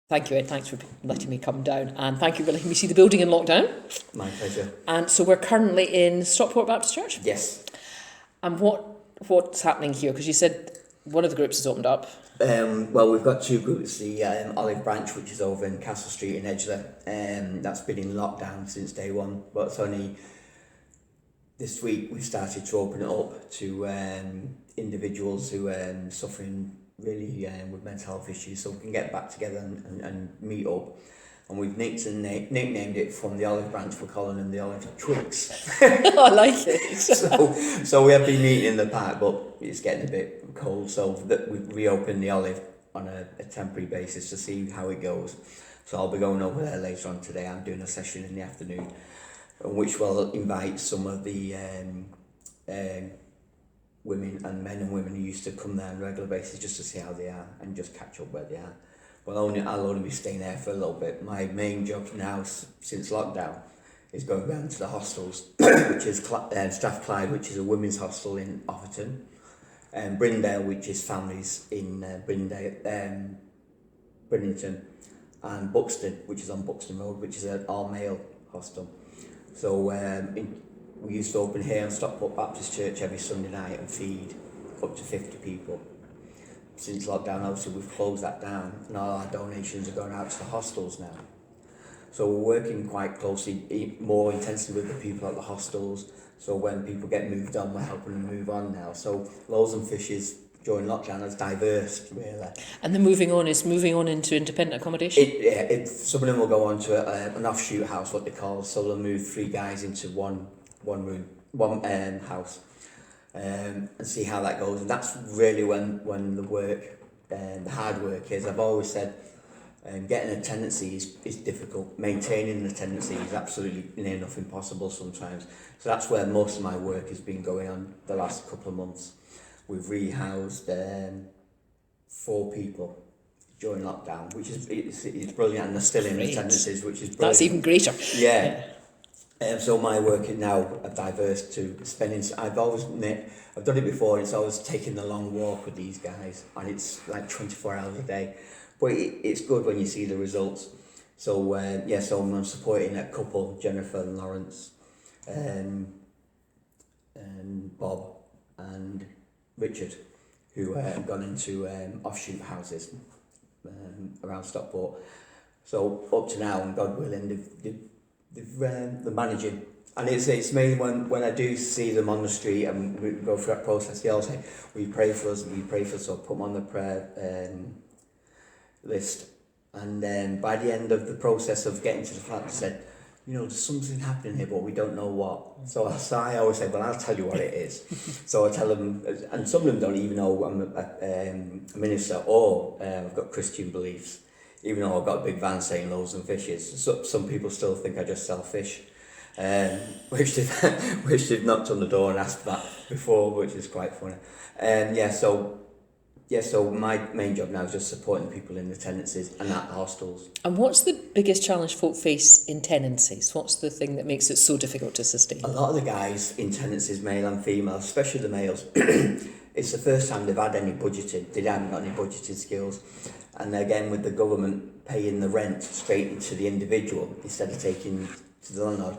Thank you, Ed. Thanks for letting me come down, and thank you for letting me see the building in lockdown. My pleasure. And so we're currently in Stockport Baptist Church. Yes. And what's happening here? Because you said one of the groups has opened up. Well, we've got two groups. The Olive Branch, which is over in Castle Street in Edgeley, that's been in lockdown since day one. But it's only this week we've started to open it up to individuals who are suffering really with mental health issues, so we can get back together and meet up. And we've nicknamed it from the Olive Branch, we're calling them the Olive Twigs. I like it. so we have been meeting in the park, but it's getting a bit cold, so that we've reopened the Olive on a temporary basis to see how it goes. So I'll be going over there later on today. I'm doing a session in the afternoon, which will invite some of the women and men and women who used to come there on a regular basis just to see how they are and just catch up where they are. Well, I'll only be staying there for a little bit. My main job now since lockdown is going round to the hostels, which is Strathclyde, which is a women's hostel in Offerton, and Brindale, which is families in Bridlington, and Buxton, which is on Buxton Road, which is an all-male hostel. So we used to open here in Stockport Baptist Church every Sunday night and feed up to 50 people. Since lockdown, obviously, we've closed that down, and all our donations are going out to the hostels now. So we're working quite closely, more intensely with the people at the hostels. So when people get moved on, we're helping them move on now. So Loaves and Fishes during lockdown has diverse, really. And the moving on into independent accommodation? Some of them will go on to an offshoot house, what they call. So they'll move 3 guys into one room, one house. And see how that goes, and that's really when the work, the hard work is. I've always said getting a tenancy is difficult. Maintaining the tenancy is absolutely near enough impossible sometimes. So that's where most of my work has been going on the last couple of months. We've rehoused 4 people during lockdown, which is it's brilliant, and they're still in the tenancies, which is brilliant. That's even greater. Yeah. So my work is now diverse to spending. I've done it before, and it's always taking the long walk with these guys, and it's like 24 hours a day. But it's good when you see the results. So so I'm supporting a couple, Jennifer and Lawrence, and Bob and Richard, who have gone into offshoot houses around Stockport. So up to now, and God willing, they're managing, and it's mainly when I do see them on the street and we go through that process, they all say, will you pray for us, so put them on the prayer list, and then by the end of the process of getting to the flat, they said, there's something happening here but we don't know what. So I always say, well, I'll tell you what it is. So I tell them, and some of them don't even know I'm a minister or I've got Christian beliefs. Even though I've got a big van saying Loaves and Fishes, some people still think I just sell fish, which they've knocked on the door and asked that before, which is quite funny. So my main job now is just supporting people in the tenancies and at the hostels. And what's the biggest challenge folk face in tenancies? What's the thing that makes it so difficult to sustain? A lot of the guys in tenancies, male and female, especially the males, it's the first time they've had any budgeting. They haven't got any budgeting skills. And again, with the government paying the rent straight into the individual instead of taking to the landlord,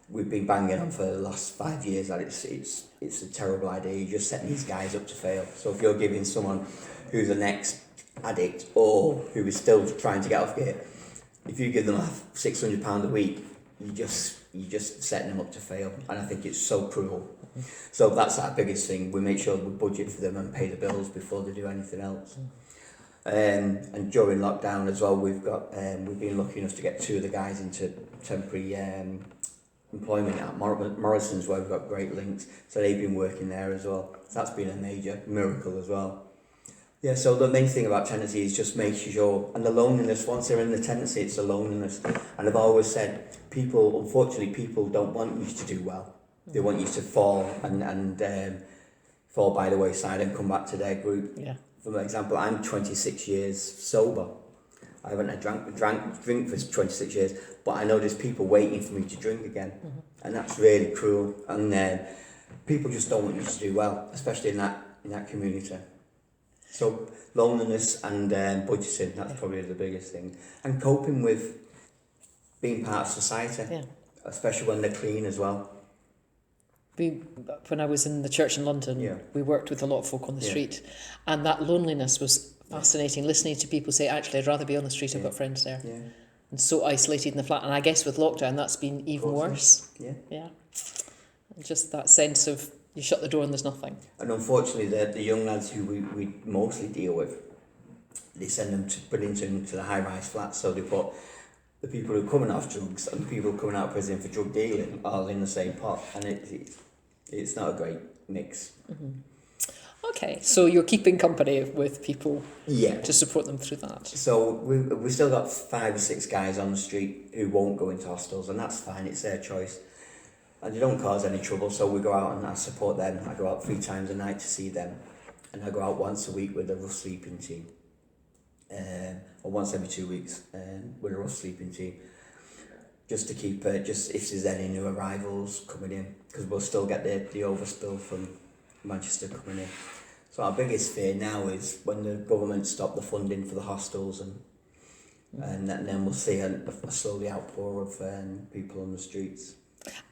we've been banging on for the last 5 years that it's a terrible idea. You're just setting these guys up to fail. So if you're giving someone who's the next addict or who is still trying to get off it, if you give them £600 a week, you're just setting them up to fail. And I think it's so cruel. So that's our biggest thing. We make sure we budget for them and pay the bills before they do anything else. And during lockdown as well, we've been lucky enough to get 2 of the guys into temporary employment at Morrison's, where we've got great links. So they've been working there as well. So that's been a major miracle as well. Yeah, so the main thing about tenancy is just making sure, and the loneliness, once they're in the tenancy, it's the loneliness. And I've always said, unfortunately, people don't want you to do well. They want you to fall and fall by the wayside and come back to their group. Yeah. For example, I'm 26 years sober. I haven't had drink for 26 years, but I know there's people waiting for me to drink again. And that's really cruel. And people just don't want you to do well, especially in that community. So loneliness and budgeting, that's probably the biggest thing. And coping with being part of society, Yeah. especially when they're clean as well. When I was in the church in London, Yeah. we worked with a lot of folk on the Yeah. street, and that loneliness was fascinating, listening to people say, actually, I'd rather be on the street, I've Yeah. got friends there. Yeah, And so isolated in the flat. And I guess with lockdown, that's been even course, yeah. worse. yeah. Yeah. And just that sense of you shut the door and there's nothing. And unfortunately, the young lads who we mostly deal with, they send them to put into the high-rise flats. So they put the people who are coming off drugs and the people who are coming out of prison for drug dealing all in the same pot, and it's not a great mix. Okay, so you're keeping company with people Yeah. to support them through that. So we still got 5 or 6 guys on the street who won't go into hostels, and that's fine. It's their choice, and they don't cause any trouble. So we go out and I support them. I go out 3 times a night to see them, and I go out once a week with a rough sleeping team, or once every 2 weeks with a rough sleeping team, just to keep just if there's any new arrivals coming in, because we'll still get the overspill from Manchester coming in. So our biggest fear now is when the government stop the funding for the hostels, and then we'll see a slowly outpour of people on the streets.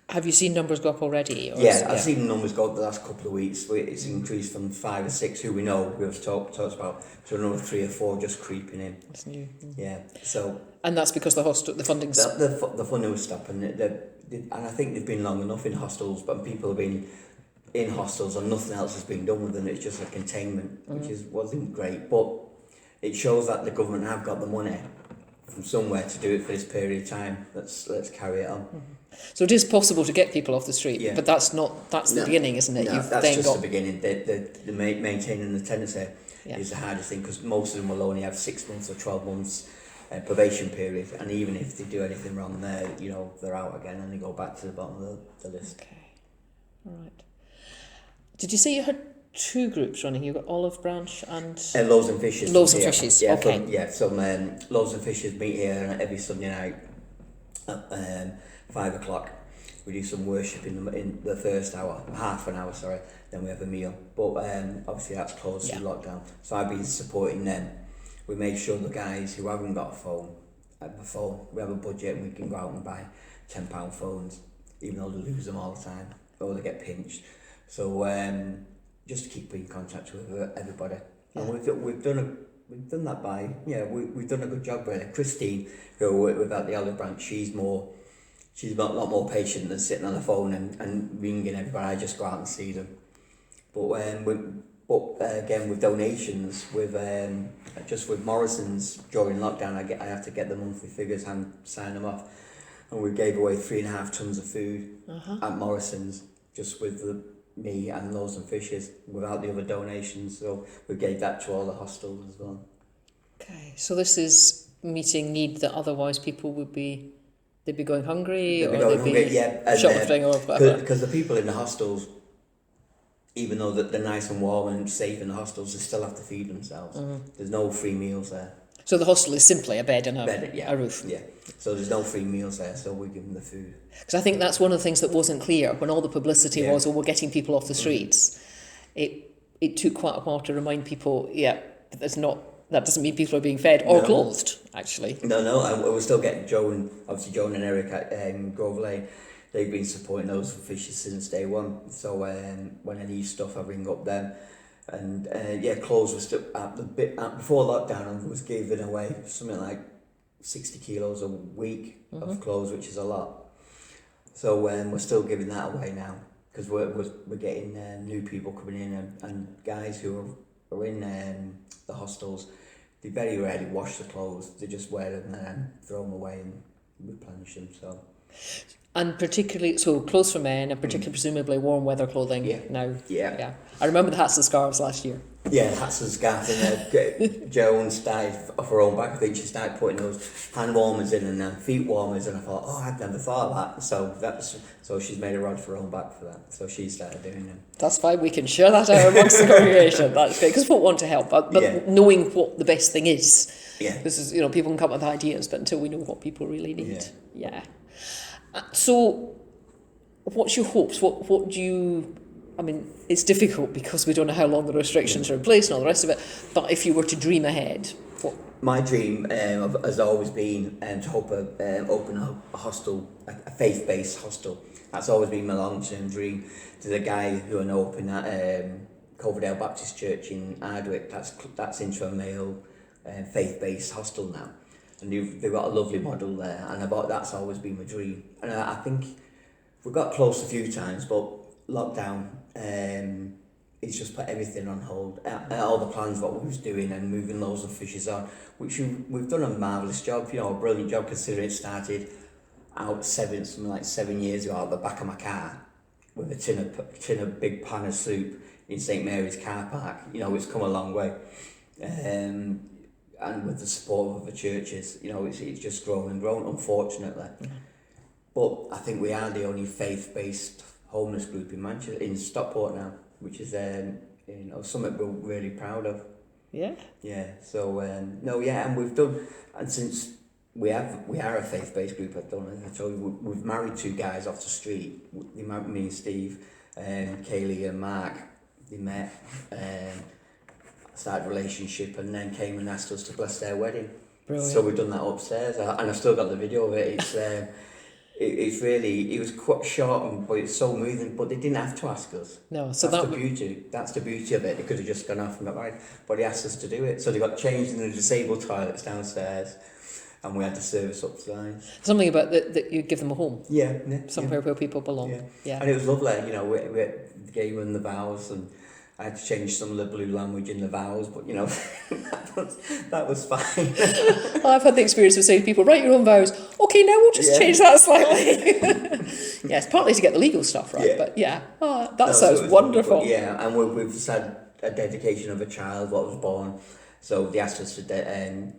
Have you seen numbers go up already? Or Yeah, I've seen the numbers go up the last couple of weeks. It's increased from 5 or 6 who we know we've talked about to another 3 or 4 just creeping in. It's new. Yeah, so And that's because the funding's... the funding was stopping. And I think they've been long enough in hostels, but people have been in hostels and nothing else has been done with them. It's just a containment, which wasn't great. But it shows that the government have got the money from somewhere to do it for this period of time. Let's carry it on. So it is possible to get people off the street, Yeah. but that's the beginning, isn't it? No, You've that's then just got... the beginning. The maintaining the tenancy Yeah. is the hardest thing, because most of them will only have 6 months or 12 months probation period, and even if they do anything wrong there, they're out again and they go back to the bottom of the list. Okay, all right. Did you say you had 2 groups running? You've got Olive Branch and... Loaves and Fishes. Loaves and Yeah. Fishes, Yeah, okay. some Loaves and Fishes meet here every Sunday night at 5 o'clock. We do some worship in the first hour, half an hour, sorry, then we have a meal. But obviously that's closed through lockdown. So I've been supporting them. We make sure the guys who haven't got a phone have a phone. We have a budget and we can go out and buy £10 phones, even though they lose them all the time or they get pinched. So just to keep in contact with everybody. Yeah. And we've done that by, we've done a good job really. Christine, who I work with at the Olive Branch, she's a lot more patient than sitting on the phone and ringing everybody. I just go out and see them. But again, with donations, with Morrison's during lockdown, I have to get the monthly figures and sign them off. And we gave away 3.5 tons of food at Morrison's, just with me and Loaves and Fishes, without the other donations. So we gave that to all the hostels as well. Okay, so this is meeting need that otherwise people would be... They'd be going hungry, They'd be or going they'd hungry, be yeah, shoplifting or whatever. Because the people in the hostels, even though they're nice and warm and safe in the hostels, they still have to feed themselves. There's no free meals there. So the hostel is simply a bed and a roof. Yeah, so there's no free meals there, so we give them the food. Because I think that's one of the things that wasn't clear when all the publicity Yeah. was, we're getting people off the streets. It took quite a while to remind people, that doesn't mean people are being fed or clothed, actually. No, and we're still getting Joan and Eric at Grove Lane. They've been supporting those Fishes since day one. So when I need stuff, I ring up them. And clothes were still before lockdown. I was giving away something like 60 kilos a week of clothes, which is a lot. So we're still giving that away now, because we're getting new people coming in, and guys who are in the hostels. They very rarely wash the clothes. They just wear them and then throw them away and replenish them. So. And particularly, so clothes for men, and particularly presumably warm weather clothing now. Yeah. I remember the hats and scarves last year. Yeah, hats and scarves, and Joan started off her own back. I think she started putting those hand warmers in and then feet warmers, and I thought, I'd never thought of that. So she's made a rod for her own back for that. So she started doing them. That's fine. We can share that out amongst the congregation. That's great, because folk want to help, but knowing what the best thing is. Yeah. This is, people can come up with ideas, but until we know what people really need. Yeah. So, what's your hopes? What do you I mean, it's difficult because we don't know how long the restrictions are in place and all the rest of it, but if you were to dream ahead, what? My dream has always been to open a hostel, a faith-based hostel. That's always been my long-term dream. There's a guy who I know opened at Coverdale Baptist Church in Ardwick. That's into a male faith-based hostel now. And they've got a lovely model there, and that's always been my dream. And I think we got close a few times, but lockdown, it's just put everything on hold. All the plans what we was doing and moving loads of fishes on, which we've done a marvellous job, a brilliant job considering it started out 7 years ago out the back of my car with a tin of big pan of soup in St Mary's car park. It's come a long way. And with the support of the churches, it's just grown and grown, unfortunately. Mm-hmm. But I think we are the only faith-based homeless group in Manchester, in Stockport now, which is something we're really proud of. Yeah. Yeah. So and we've done, and since we are a faith-based group, I told you, we've married 2 guys off the street. Me and Steve, Kaylee and Mark. They met, started a relationship, and then came and asked us to bless their wedding. Brilliant. So we've done that upstairs, and I've still got the video of it. It's it's really, it was quite short, but it's so moving. But they didn't have to ask us. No, so that's the beauty. That's the beauty of it. They could have just gone off and got married, but they asked us to do it. So they got changed in the disabled toilets downstairs, and we had the service upstairs. Something about that you give them a home. Yeah. Somewhere where people belong. Yeah. And it was lovely. We gave them the vows, and I had to change some of the blue language in the vows, but that was fine. Well, I've had the experience of saying to people, write your own vows. Okay, now we'll just change that slightly. Yes, partly to get the legal stuff right, but that sounds wonderful. Yeah, and we've had a dedication of a child, what was born. So they asked us to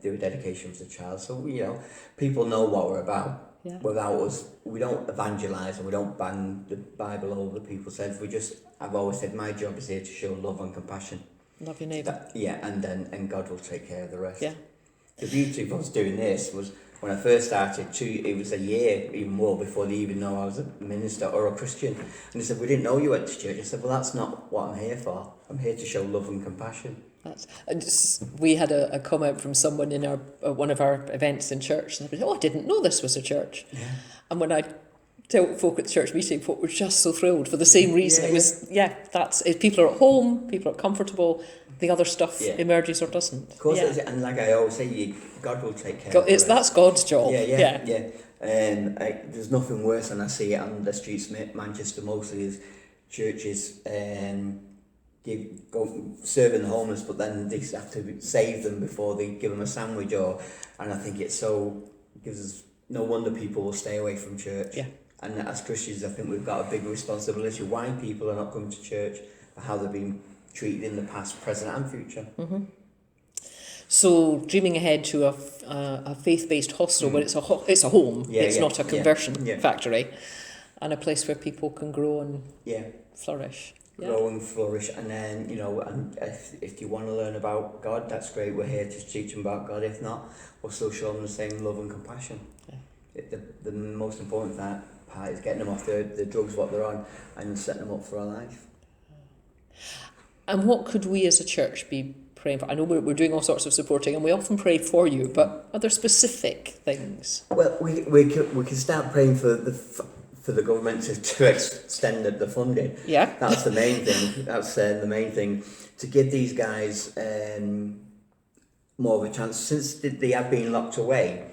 do a dedication of the child. So, people know what we're about. Yeah. Without us, we don't evangelise and we don't bang the Bible over people's heads. I've always said my job is here to show love and compassion. Love your neighbour. And God will take care of the rest. Yeah. The beauty of us doing this was when I first started, it was a year, even more, before they even know I was a minister or a Christian. And they said, we didn't know you went to church. I said, well, that's not what I'm here for. I'm here to show love and compassion. We had a comment from someone in one of our events in church, and they said, I didn't know this was a church. Yeah. And when I tell folk at the church meeting, folk were just so thrilled for the same reason. It was, people are at home, people are comfortable, the other stuff emerges or doesn't. Of course, and like I always say, God will take care of it. That's God's job. Yeah. And there's nothing worse than I see it on the streets of Manchester mostly is churches serving the homeless, but then they have to save them before they give them a sandwich, and I think gives us no wonder people will stay away from church. Yeah. And as Christians, I think we've got a big responsibility why people are not coming to church, or how they've been treated in the past, present and future. Mm-hmm. So dreaming ahead to a faith-based hostel where it's a home, it's not a conversion factory, and a place where people can grow and flourish. Grow and flourish, and then and if you want to learn about God, that's great. We're here to teach them about God. If not, we'll still show them the same love and compassion. The most important part is getting them off the drugs what they're on and setting them up for a life. And what could we as a church be praying for? I know we're doing all sorts of supporting, and we often pray for you, but are there specific things? Well, we can start praying for the government to extend the funding. Yeah. That's the main thing. That's the main thing. To give these guys more of a chance. Since they have been locked away,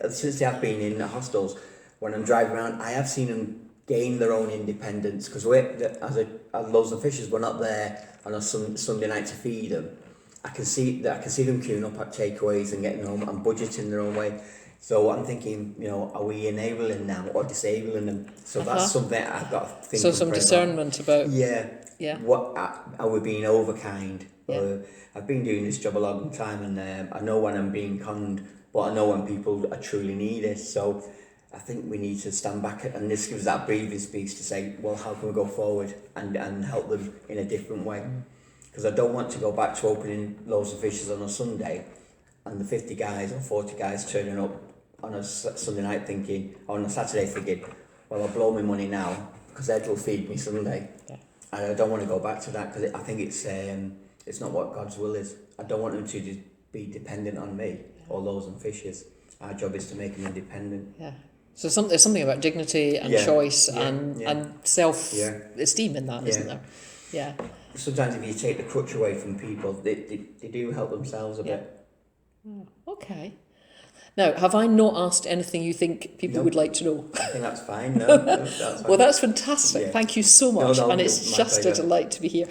since they have been in hostels, when I'm driving around, I have seen them gain their own independence, because as loads of fishers, we're not there on a Sunday night to feed them. I can see them queuing up at takeaways and getting home and budgeting their own way. So I'm thinking, are we enabling them or disabling them? So that's something I've got to think. So some discernment about. Yeah. What are we being overkind? Yeah. I've been doing this job a long time, and I know when I'm being conned, but I know when people truly need it. So I think we need to stand back, and this gives that breathing space to say, well, how can we go forward and help them in a different way? Because I don't want to go back to opening loads of fishes on a Sunday, and the 50 guys or 40 guys turning up on a Sunday night on a Saturday thinking, well, I'll blow my money now because Ed will feed me Sunday. Yeah. And I don't want to go back to that because I think it's not what God's will is. I don't want them to just be dependent on me or loaves and fishes. Our job is to make them independent. Yeah. So there's something about dignity and choice and self-esteem in that, isn't there? Yeah. Sometimes if you take the crutch away from people, they do help themselves a bit. Okay. Now, have I not asked anything you think people would like to know? I think that's fine. No, that's fine. Well, that's fantastic. Yeah. Thank you so much. No, and it's my just pleasure. a delight to be here.